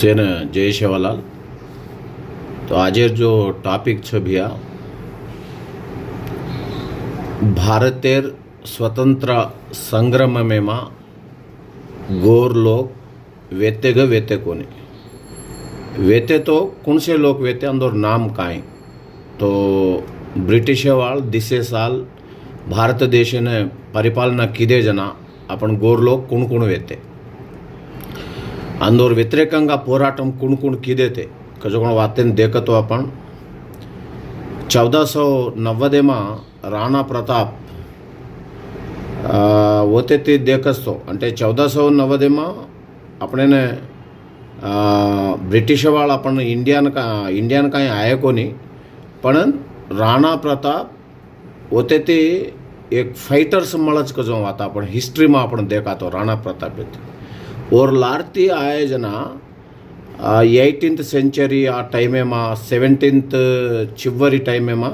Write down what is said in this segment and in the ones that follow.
सेन जय शेवालाल। तो आज जो टॉपिक छे भैया भारतेर स्वतंत्र संग्राम में गोर लोग वेते ग वेते कोने वेते तो कौन से लोग वेते अंदर नाम काई तो ब्रिटिश वाल दिसे साल भारत देश ने परिपालना कीदे जना अपन गोर लोग कुण कुण वेते अंदोर व्यतिरेकंगा पोराटम कुण कुण कीदे थे कजोगण वातेन देखतो आपण 1490 में राणा प्रताप होते ते देखस्तो अंटे 1490 में अपने ने ब्रिटिश वाला अपन इंडियन काही आये कोनी पण राणा प्रताप होते ते एक फाइटर्स मळज कजो वाता पण हिस्ट्री में आपण देखा तो राणा प्रताप और लारती आए जना 18th सेंचुरी आ टाइम में 17th चिवरी टाइम में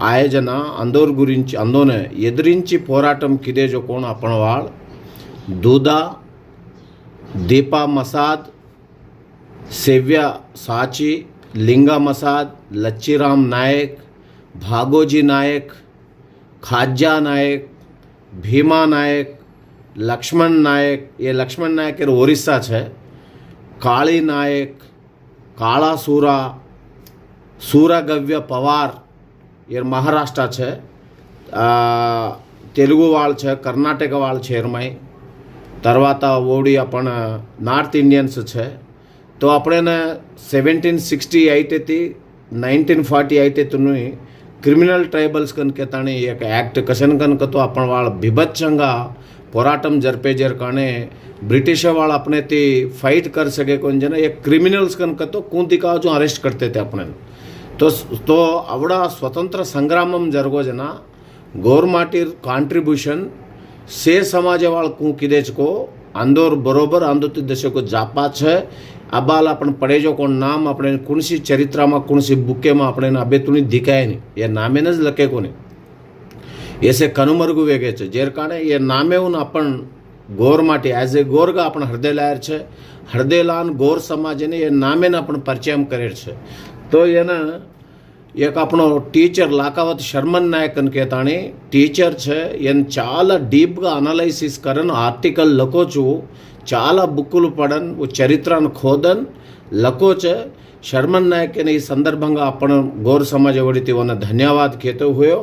आए जना अंदोर गुरिंची अंदोने एदरिंची पोराटम किदे जो कोण आपण वाळ दूधा दीपा मसाद सेव्या साची लिंगा मसाद लच्चीराम नायक भागोजी नायक खाज्जा नायक भीमा नायक लक्ष्मण नायक ये लक्ष्मण नायक ये ओरिस्सा है काली नायक काला सूरा सूरागव्य पवार ये महाराष्ट्र है तेलुगु वाल है कर्नाटक वाल है तरवाता ओडी अपन नॉर्थ इंडियंस है तो अपने ने 1768 थी 1948 क्रिमिनल ट्राइबल्स कन कहतानी एक एक्ट कशन कन तो अपन वाल बिभत्संगा पोराटम जरपे जर काने ब्रिटिश वाला अपने ते फाइट कर सके कौन जना एक क्रिमिनल्स कन तो कूंती का जो अरेस्ट करते थे अपने तो आवड़ा स्वतंत्र संग्रामम जरगो जना गौरमाटीर कॉन्ट्रीब्यूशन से समाज वाल कू किदेच को अंदोर बरोबर आंदोती दशे को जापा है अबाल अपन पड़े जो को नाम अपने कौन सी चरित्र में कौन सी बुके में अपने अबे तुनी दिखाए नहीं ये नामे न लके को नहीं ऐसे कनुमरगु वेगे छे जेर काणे ये नामे उन अपन गोर माटी एज ए गोर का अपन हृदय लायर छे हृदयलान गोर समाज ने ये नामे न अपन परिचय करे छे तो ये ना एक अपनो टीचर लाकावत शर्मन नायक कहतानी टीचर छे ये चाला डीप गा अनालिसिस करन आर्टिकल लखोचु चाला बुक्कुलु पड़न वो चरित्रन खोदन लखोचे शर्मन नायक ने ई संदर्भंगा अपन गोर समाज वड़ीती वने धन्यवाद कहतो हुयो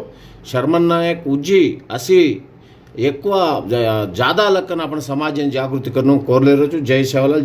शर्मन नायक उज्जी असी एक्वा ज़्यादा लक्कन अपन समाज जागृति करनो कोरलेरो जय शेवालाल।